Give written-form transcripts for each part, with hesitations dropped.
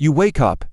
You wake up.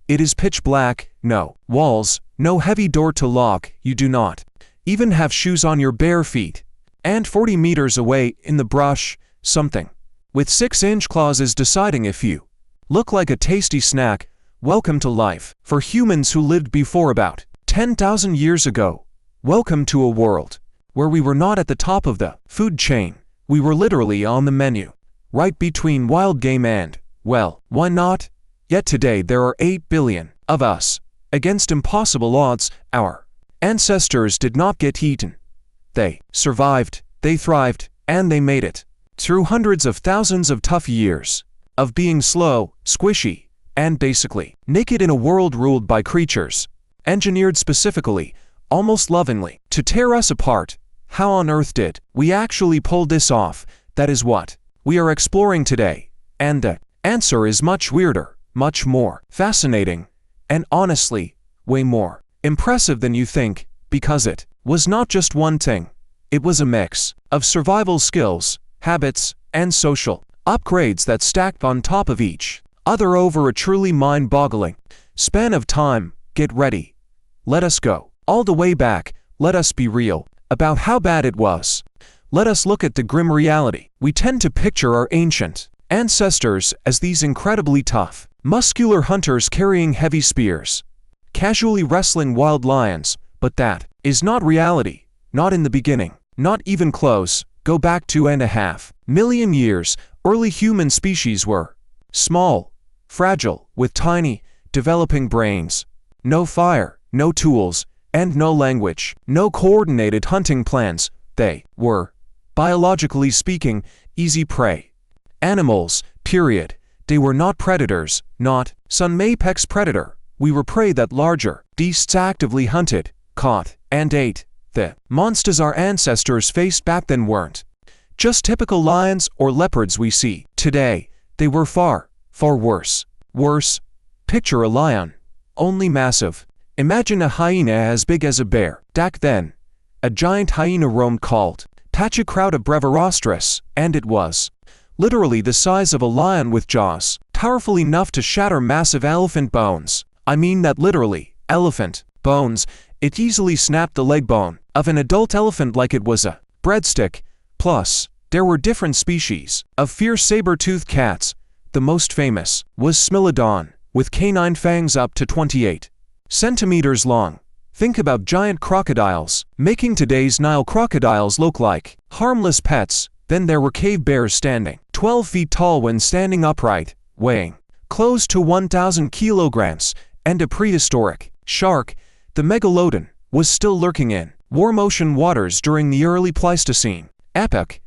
It is pitch black, no walls, no heavy door to lock, you do not even have shoes on your bare feet. And 40 meters away, in the brush, something with 6-inch claws is deciding if you look like a tasty snack. Welcome to life. For humans who lived before about 10,000 years ago, welcome to a world where we were not at the top of the food chain. We were literally on the menu, right between wild game and, well, why not? Yet today there are 8 billion of us. Against impossible odds, our ancestors did not get eaten. They survived, they thrived, and they made it through hundreds of thousands of tough years of being slow, squishy, and basically naked in a world ruled by creatures engineered specifically, almost lovingly, to tear us apart. How on earth did we actually pull this off? That is what we are exploring today. And the answer is much weirder, much more fascinating, and honestly, way more impressive than you think, because it was not just one thing. It was a mix of survival skills, habits, and social upgrades that stacked on top of each other over a truly mind-boggling span of time. Get ready. Let us go all the way back. Let us be real about how bad it was. Let us look at the grim reality. We tend to picture our ancient ancestors as these incredibly tough, muscular hunters carrying heavy spears, casually wrestling wild lions, but that is not reality. Not in the beginning, not even close. Go back 2.5 million years, early human species were small, fragile, with tiny, developing brains. No fire, no tools, and no language, no coordinated hunting plans. They were, biologically speaking, easy prey animals, period. They were not predators, not some apex predator. We were prey that larger beasts actively hunted, caught, and ate. The monsters our ancestors faced back then weren't just typical lions or leopards we see today. They were far, far worse. Worse. Picture a lion, only massive. Imagine a hyena as big as a bear. Back then, a giant hyena roamed called Tachyscrout brevirostris, and it was literally the size of a lion with jaws powerful enough to shatter massive elephant bones. I mean that literally, elephant bones. It easily snapped the leg bone of an adult elephant like it was a breadstick. Plus, there were different species of fierce saber-toothed cats. The most famous was Smilodon, with canine fangs up to 28 centimeters long. Think about giant crocodiles, making today's Nile crocodiles look like harmless pets. Then there were cave bears standing 12 feet tall when standing upright, weighing close to 1,000 kilograms, and a prehistoric shark, the Megalodon, was still lurking in warm ocean waters during the early Pleistocene epoch.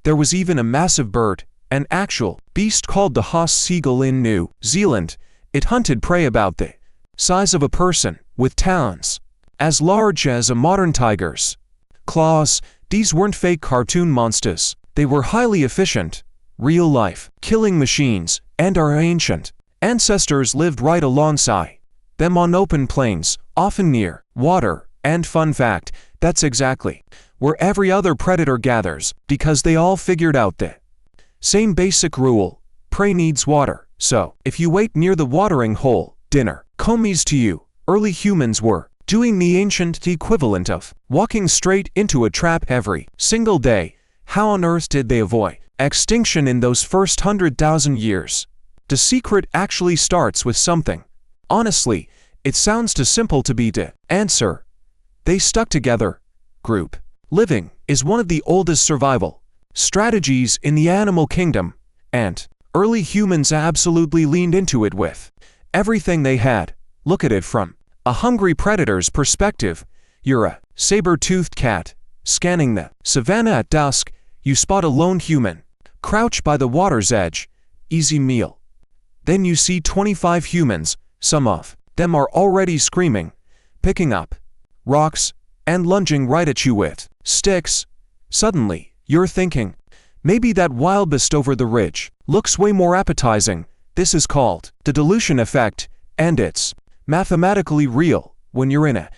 There was even a massive bird, an actual beast called the Haas seagull in New Zealand. It hunted prey about the size of a person, with talons as large as a modern tiger's claws. These weren't fake cartoon monsters. They were highly efficient, real-life killing machines, and our ancient ancestors lived right alongside them on open plains, often near water. And fun fact, that's exactly where every other predator gathers, because they all figured out the same basic rule: prey needs water. So, if you wait near the watering hole, dinner comes to you. Early humans were doing the ancient equivalent of walking straight into a trap every single day. How on earth did they avoid extinction in those first 100,000 years? The secret actually starts with something. Honestly, it sounds too simple to be the answer. They stuck together. Group living is one of the oldest survival strategies in the animal kingdom, and early humans absolutely leaned into it with everything they had. Look at it from a hungry predator's perspective. You're a saber-toothed cat, scanning the savannah at dusk. You spot a lone human crouch by the water's edge. Easy meal. Then you see 25 humans. Some of them are already screaming, picking up rocks, and lunging right at you with sticks. Suddenly, you're thinking, maybe that wild beast over the ridge looks way more appetizing. This is called the dilution effect, and it's mathematically real. When you're in a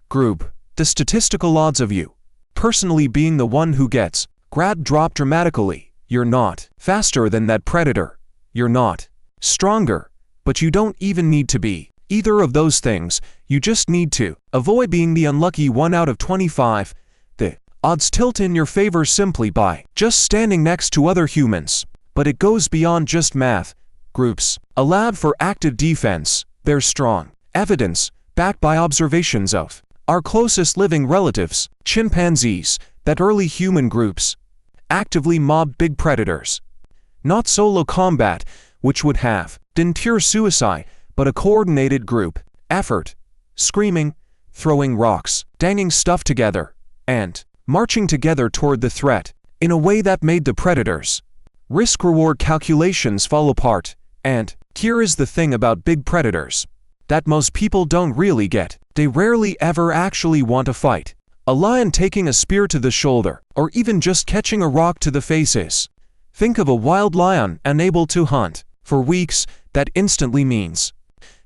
group, the statistical odds of you personally being the one who gets grabbed drop dramatically. You're not faster than that predator. You're not stronger. But you don't even need to be either of those things, you just need to avoid being the unlucky 1 out of 25. The odds tilt in your favor simply by just standing next to other humans. But it goes beyond just math. Groups, a lab for active defense, bear strong evidence, backed by observations of our closest living relatives, chimpanzees, that early human groups actively mobbed big predators. Not solo combat, which would have been pure suicide, but a coordinated group effort, screaming, throwing rocks, banging stuff together, and marching together toward the threat in a way that made the predators' risk-reward calculations fall apart. And here is the thing about big predators that most people don't really get. They rarely ever actually want to fight. A lion taking a spear to the shoulder, or even just catching a rock to the face is. Think of a wild lion unable to hunt for weeks. That instantly means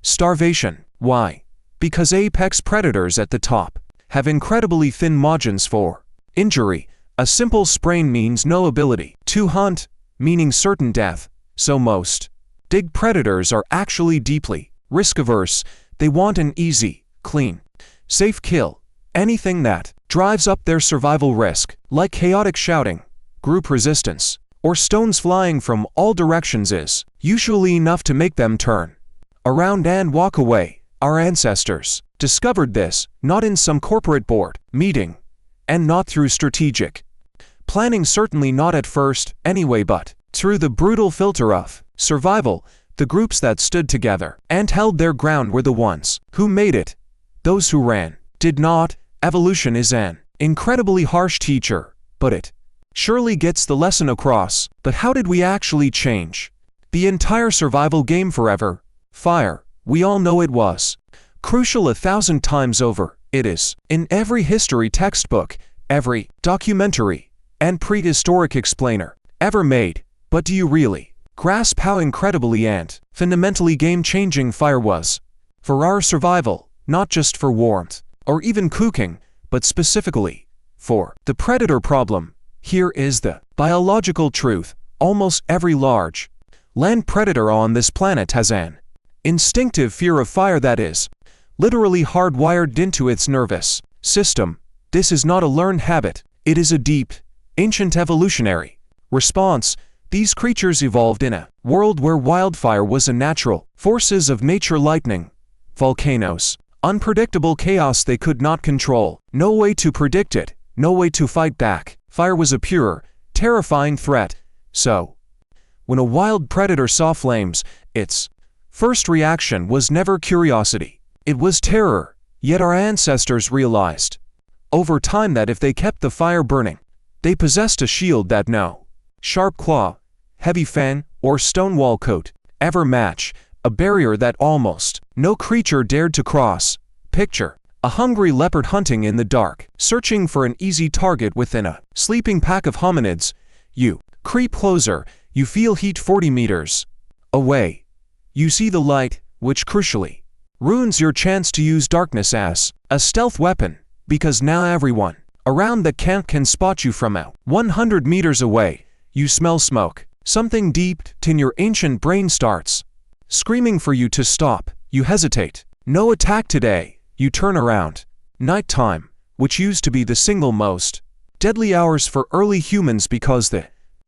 starvation. Why? Because apex predators at the top have incredibly thin margins for injury. A simple sprain means no ability to hunt, meaning certain death. So most big predators are actually deeply risk-averse. They want an easy, clean, safe kill. Anything that drives up their survival risk, like chaotic shouting, group resistance, or stones flying from all directions, is usually enough to make them turn around and walk away. Our ancestors discovered this not in some corporate board meeting, and not through strategic planning, certainly not at first anyway, but through the brutal filter of survival. The groups that stood together and held their ground were the ones who made it. Those who ran did not. Evolution is an incredibly harsh teacher, but it surely gets the lesson across. But how did we actually change the entire survival game forever? Fire. We all know it was crucial 1,000 times over. It is in every history textbook, every documentary, and prehistoric explainer ever made. But do you really grasp how incredibly and fundamentally game-changing fire was for our survival? Not just for warmth or even cooking, but specifically for the predator problem. Here is the biological truth. Almost every large land predator on this planet has an instinctive fear of fire that is literally hardwired into its nervous system. This is not a learned habit. It is a deep, ancient evolutionary response. These creatures evolved in a world where wildfire was a natural forces of nature, lightning, volcanoes, unpredictable chaos they could not control. No way to predict it, no way to fight back. Fire was a pure, terrifying threat. So, when a wild predator saw flames, its first reaction was never curiosity. It was terror. Yet our ancestors realized over time that if they kept the fire burning, they possessed a shield that no sharp claw, heavy fang, or stone wall could ever match. A barrier that almost no creature dared to cross. Picture a hungry leopard hunting in the dark, searching for an easy target within a sleeping pack of hominids. You creep closer, you feel heat 40 meters away. You see the light, which crucially ruins your chance to use darkness as a stealth weapon, because now everyone around the camp can spot you from 100 meters away. You smell smoke. Something deep in your ancient brain starts screaming for you to stop. You hesitate. No attack today. You turn around. Nighttime, which used to be the single most deadly hours for early humans because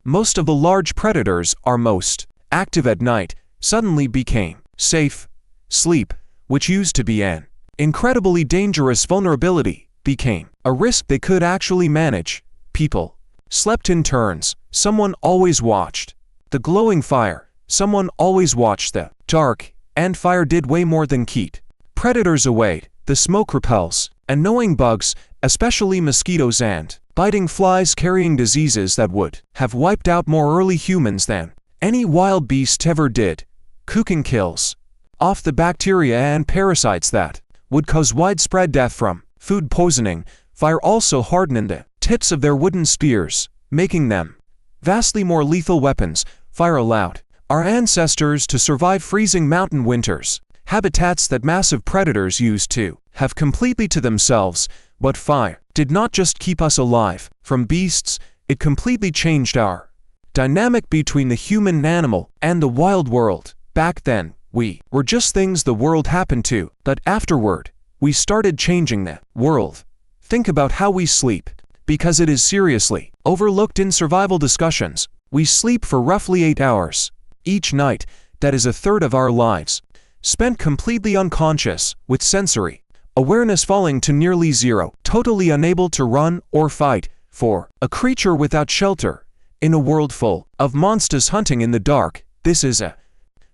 most of the large predators are most active at night, suddenly became safe. Sleep, which used to be an incredibly dangerous vulnerability, became a risk they could actually manage. People slept in turns. Someone always watched the glowing fire. Someone always watched the dark, and fire did way more than keep predators away. The smoke repels annoying bugs, especially mosquitoes and biting flies carrying diseases that would have wiped out more early humans than any wild beast ever did. Cooking kills off the bacteria and parasites that would cause widespread death from food poisoning. Fire also hardened the tips of their wooden spears, making them vastly more lethal weapons. Fire allowed our ancestors to survive freezing mountain winters, habitats that massive predators used to have completely to themselves. But fire did not just keep us alive from beasts, it completely changed our dynamic between the human animal and the wild world. Back then, We were just things the world happened to, but afterward, we started changing the world. Think about how we sleep, because it is seriously overlooked in survival discussions. We sleep for roughly 8 hours each night. That is a third of our lives, spent completely unconscious, with sensory awareness falling to nearly zero, totally unable to run or fight. For a creature without shelter, in a world full of monsters hunting in the dark, this is a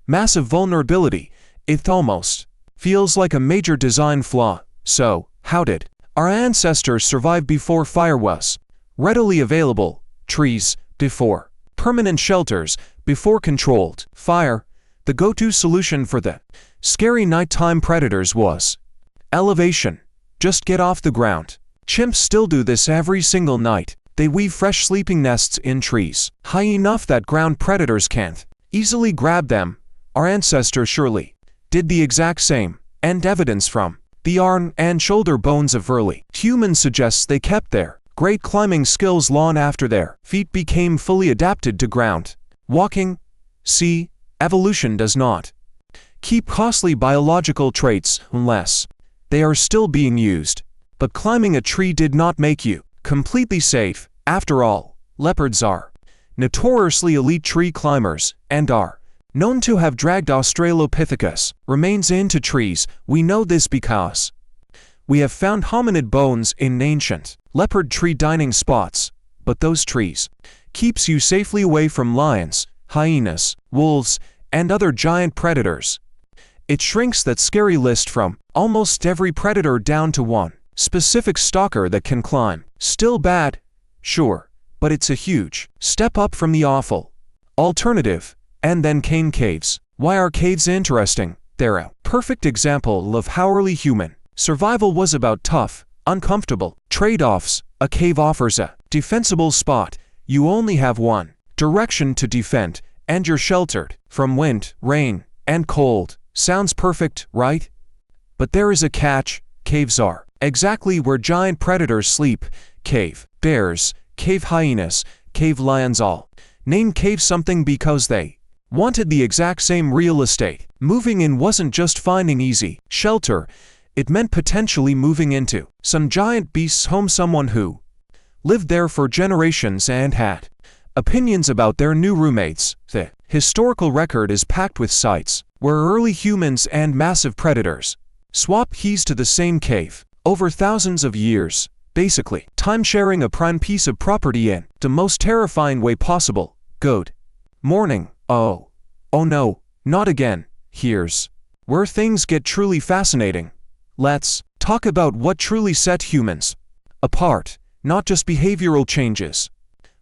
massive vulnerability. It almost feels like a major design flaw. So, how did our ancestors survive before fire was readily available, trees, before permanent shelters, before controlled fire? The go-to solution for the scary nighttime predators was elevation. Just get off the ground. Chimps still do this every single night. They weave fresh sleeping nests in trees, high enough that ground predators can't easily grab them. Our ancestors surely did the exact same, and evidence from the arm and shoulder bones of early humans suggests they kept their great climbing skills long after their feet became fully adapted to ground walking. See, evolution does not keep costly biological traits unless they are still being used. But climbing a tree did not make you completely safe. After all, leopards are notoriously elite tree climbers and are known to have dragged Australopithecus remains into trees. We know this because we have found hominid bones in ancient leopard tree dining spots. But those trees keeps you safely away from lions, hyenas, wolves, and other giant predators. It shrinks that scary list from almost every predator down to one specific stalker that can climb. Still bad, sure, but it's a huge step up from the awful alternative. And then came caves. Why are caves interesting? They're a perfect example of how early human survival was about tough, uncomfortable trade-offs. A cave offers a defensible spot. You only have one direction to defend, and you're sheltered from wind, rain, and cold. Sounds perfect, right? But there is a catch. Caves are exactly where giant predators sleep. Cave bears, cave hyenas, cave lions, all named cave something because they wanted the exact same real estate. Moving in wasn't just finding easy shelter, it meant potentially moving into some giant beast's home, someone who lived there for generations and had opinions about their new roommates. The historical record is packed with sites where early humans and massive predators swap keys to the same cave over thousands of years, basically time-sharing a prime piece of property in the most terrifying way possible. Good morning. Oh no, not again. Here's where things get truly fascinating. Let's talk about what truly set humans apart, not just behavioral changes,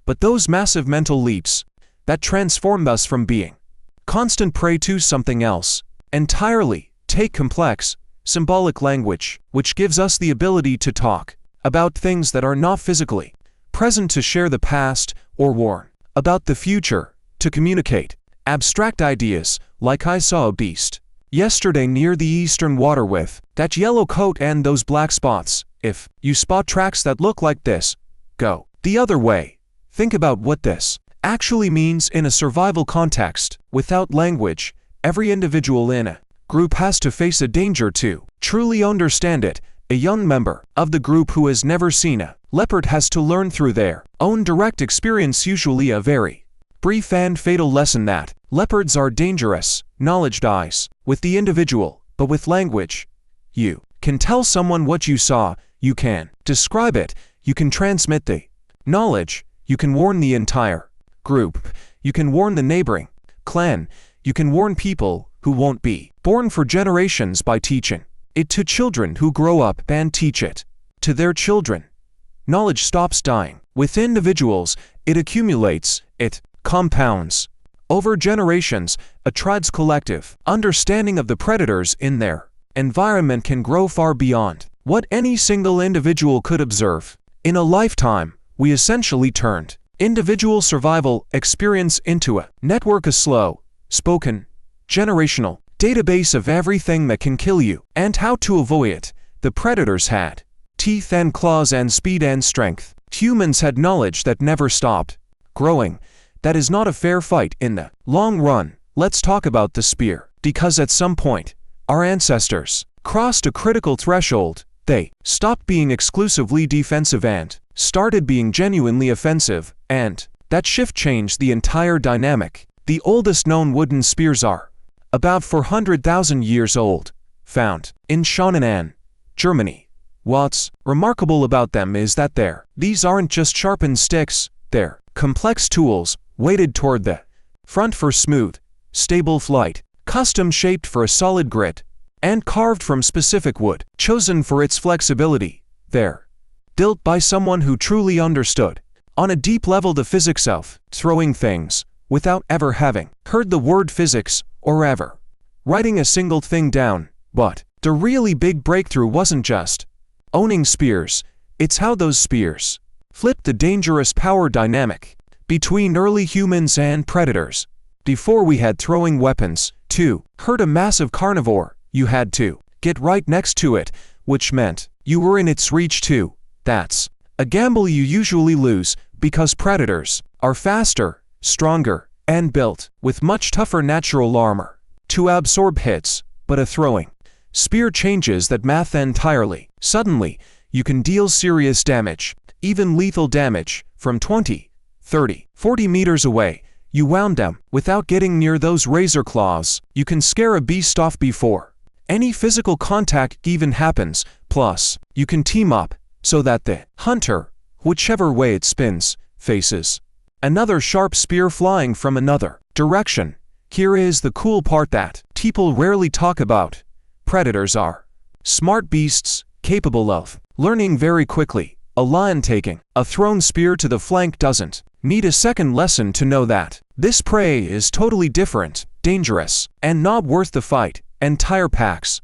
but those massive mental leaps that transformed us from being constant prey to something else entirely. Take complex, symbolic language, which gives us the ability to talk about things that are not physically present, to share the past or warn about the future, to communicate abstract ideas, like I saw a beast yesterday near the eastern water with that yellow coat and those black spots. If you spot tracks that look like this, go the other way. Think about what this actually means in a survival context. Without language, every individual in a group has to face a danger. To truly understand it, a young member of the group who has never seen a leopard has to learn through their own direct experience, usually a very brief and fatal lesson, that leopards are dangerous. Knowledge dies with the individual, but with language, you can tell someone what you saw, you can describe it, you can transmit the knowledge, you can warn the entire group, you can warn the neighboring clan, you can warn people who won't be born for generations by teaching it to children who grow up and teach it to their children. Knowledge stops dying with individuals, it accumulates, it compounds. Over generations, a tribe's collective understanding of the predators in their environment can grow far beyond what any single individual could observe. In a lifetime, we essentially turned individual survival experience into a network, a slow, spoken, generational database of everything that can kill you and how to avoid it. The predators had teeth and claws and speed and strength. Humans had knowledge that never stopped growing. That is not a fair fight in the long run. let's talk about the spear. Because at some point, our ancestors crossed a critical threshold. They stopped being exclusively defensive and started being genuinely offensive, and that shift changed the entire dynamic. The oldest known wooden spears are about 400,000 years old, found in Shannon, Germany. What's remarkable about them is that these aren't just sharpened sticks, they're complex tools weighted toward the front for smooth, stable flight, custom-shaped for a solid grit, and carved from specific wood, chosen for its flexibility. They're built by someone who truly understood, on a deep level, the physics of throwing things without ever having heard the word physics or ever writing a single thing down. But the really big breakthrough wasn't just owning spears, it's how those spears flipped the dangerous power dynamic between early humans and predators. Before we had throwing weapons, to hurt a massive carnivore, you had to get right next to it, which meant you were in its reach too. That's a gamble you usually lose, because predators are faster, stronger, and built with much tougher natural armor to absorb hits. But a throwing spear changes that math entirely. Suddenly, you can deal serious damage, even lethal damage, from 20, 30, 40 meters away. You wound them without getting near those razor claws. You can scare a beast off before any physical contact even happens. Plus, you can team up so that the hunter, whichever way it spins, faces another sharp spear flying from another direction. Here is the cool part that people rarely talk about. Predators are smart beasts, capable of learning very quickly. A lion taking a thrown spear to the flank doesn't need a second lesson to know that this prey is totally different, dangerous, and not worth the fight. Entire packs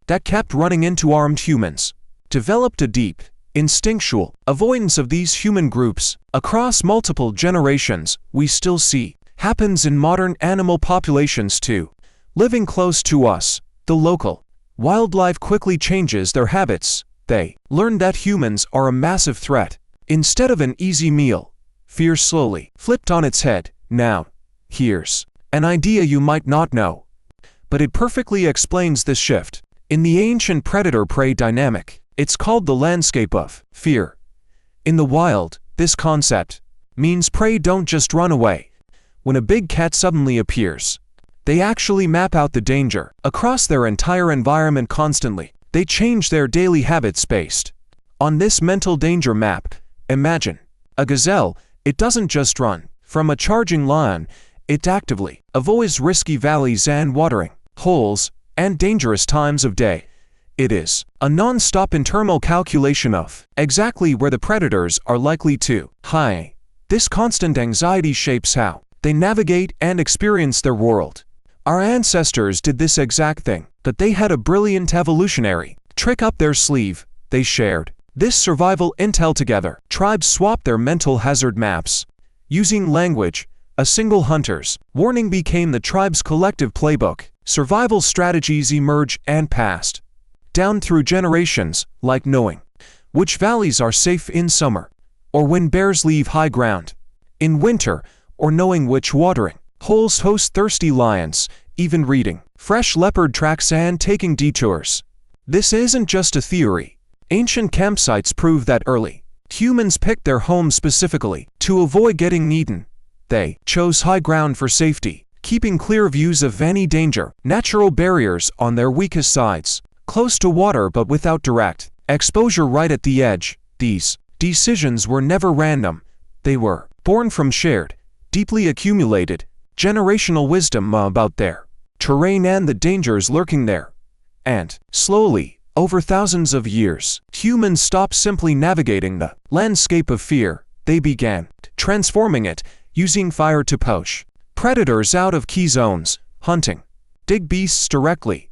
that kept running into armed humans developed a deep, instinctual avoidance of these human groups across multiple generations. We still see happens in modern animal populations too. Living close to us, the local wildlife quickly changes their habits. They learn that humans are a massive threat. Instead of an easy meal, fear slowly flipped on its head. Now, here's an idea you might not know, but it perfectly explains this shift. In the ancient predator-prey dynamic, it's called the landscape of fear. In the wild, this concept means prey don't just run away. When a big cat suddenly appears, they actually map out the danger across their entire environment constantly. They change their daily habits based on this mental danger map. Imagine a gazelle. It doesn't just run from a charging lion, it actively avoids risky valleys and watering holes and dangerous times of day. It is a non-stop internal calculation of exactly where the predators are likely to hide. This constant anxiety shapes how they navigate and experience their world. Our ancestors did this exact thing, but they had a brilliant evolutionary trick up their sleeve. They shared this survival intel together. Tribes swapped their mental hazard maps. Using language, a single hunter's warning became the tribe's collective playbook. Survival strategies emerge and passed down through generations, like knowing which valleys are safe in summer, or when bears leave high ground in winter, or knowing which watering holes host thirsty lions, even reading fresh leopard tracks and taking detours. This isn't just a theory. Ancient campsites prove that early humans picked their homes specifically to avoid getting eaten. They chose high ground for safety, keeping clear views of any danger, natural barriers on their weakest sides, close to water but without direct exposure right at the edge. These decisions were never random. They were born from shared, deeply accumulated, generational wisdom about their terrain and the dangers lurking there. And, slowly, over thousands of years, humans stopped simply navigating the landscape of fear. They began transforming it, using fire to poach predators out of key zones, hunting dig beasts directly,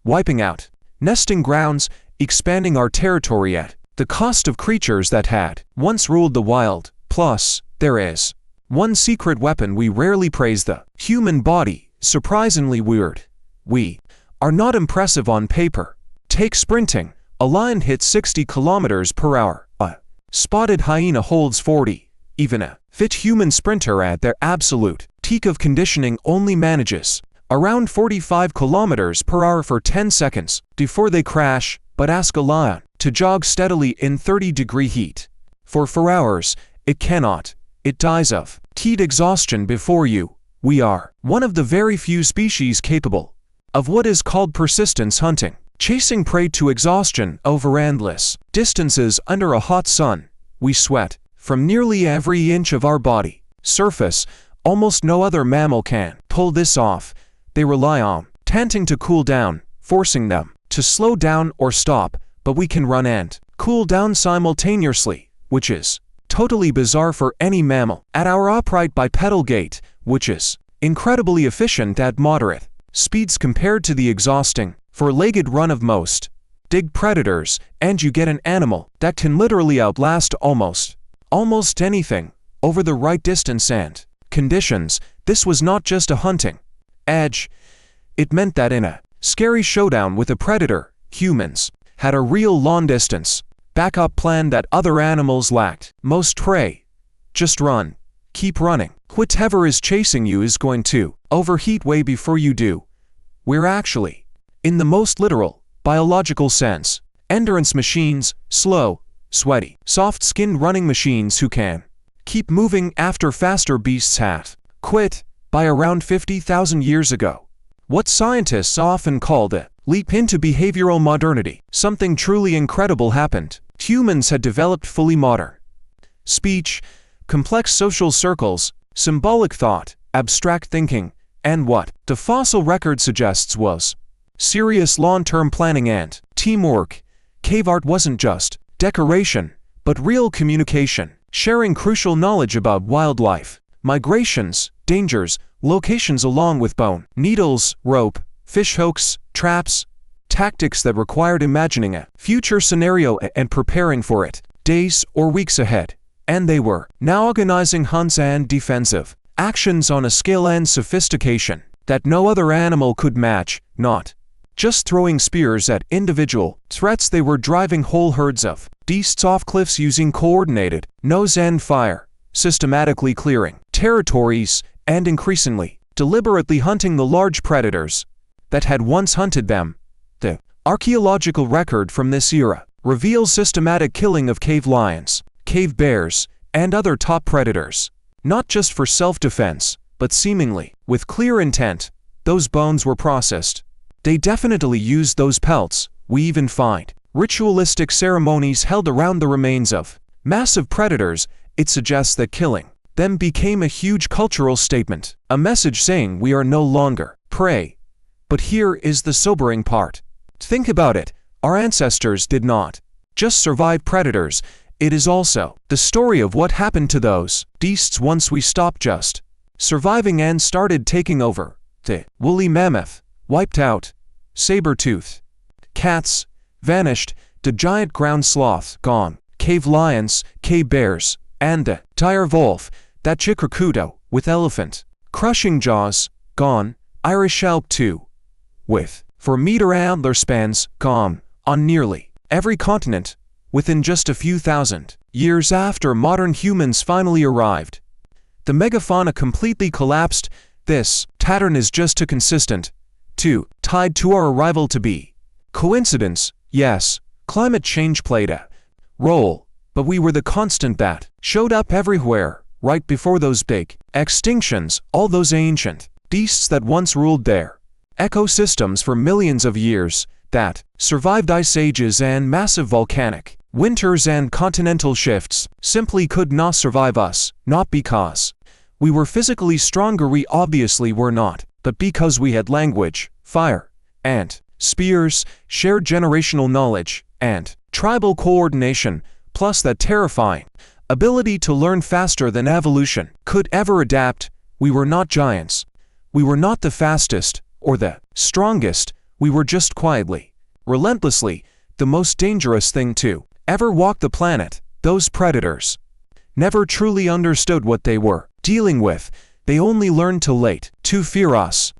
wiping out nesting grounds, expanding our territory at the cost of creatures that had once ruled the wild. Plus, there is one secret weapon we rarely praise: the human body. Surprisingly weird. We are not impressive on paper. Take sprinting. A lion hits 60 kilometers per hour. A spotted hyena holds 40. Even a fit human sprinter at their absolute peak of conditioning only manages around 45 kilometers per hour for 10 seconds before they crash, but ask a lion to jog steadily in 30-degree heat. For 4 hours, it cannot. It dies of heat exhaustion before you. We are one of the very few species capable of what is called persistence hunting, chasing prey to exhaustion over endless distances under a hot sun. We sweat from nearly every inch of our body surface. Almost no other mammal can pull this off. They rely on panting to cool down, forcing them to slow down or stop, but we can run and cool down simultaneously, which is totally bizarre for any mammal at our upright bipedal gait, which is incredibly efficient at moderate speeds compared to the exhausting four-legged run of most big predators, and you get an animal that can literally outlast almost anything over the right distance and conditions. This was not just a hunting edge. It meant that in a scary showdown with a predator, humans had a real long-distance backup plan that other animals lacked. Most prey just run, keep running. Whatever is chasing you is going to overheat way before you do. We're actually, in the most literal, biological sense, endurance machines, slow, sweaty, soft-skinned running machines who can keep moving after faster beasts have quit by around 50,000 years ago. What scientists often call the leap into behavioral modernity. Something truly incredible happened. Humans had developed fully modern speech, complex social circles, symbolic thought, abstract thinking, and what the fossil record suggests was serious long-term planning and teamwork. Cave art wasn't just decoration, but real communication, sharing crucial knowledge about wildlife, migrations, dangers, locations, along with bone, needles, rope, fish hooks, traps, tactics that required imagining a future scenario and preparing for it days or weeks ahead. And they were now organizing hunts and defensive actions on a scale and sophistication that no other animal could match. Not just throwing spears at individual threats, they were driving whole herds of beasts off cliffs using coordinated nose and fire, systematically clearing territories and increasingly deliberately hunting the large predators that had once hunted them. The archaeological record from this era reveals systematic killing of cave lions, cave bears, and other top predators, not just for self-defense, but seemingly with clear intent. Those bones were processed. They definitely used those pelts. We even find ritualistic ceremonies held around the remains of massive predators. It suggests that killing them became a huge cultural statement, a message saying we are no longer prey. But here is the sobering part. Think about it. Our ancestors did not just survive predators. It is also the story of what happened to those beasts once we stopped just surviving and started taking over. The woolly mammoth wiped out, saber-toothed cats vanished, the giant ground sloth gone, cave lions, cave bears, and the dire wolf, that chicracudo with elephant crushing jaws, gone, Irish elk too, with 4-meter antler spans, gone, on nearly every continent. Within just a few thousand years after modern humans finally arrived, the megafauna completely collapsed. This pattern is just too consistent, too tied to our arrival to be coincidence. Yes, climate change played a role, but we were the constant that showed up everywhere, right before those big extinctions, all those ancient beasts that once ruled their ecosystems for millions of years, that survived ice ages and massive volcanic winters and continental shifts, simply could not survive us, not because we were physically stronger, we obviously were not, but because we had language, fire, and spears, shared generational knowledge, and tribal coordination, plus that terrifying ability to learn faster than evolution could ever adapt. We were not giants. We were not the fastest or the strongest. We were just quietly, relentlessly, the most dangerous thing to ever walk the planet. Those predators never truly understood what they were dealing with. They only learned too late to fear us.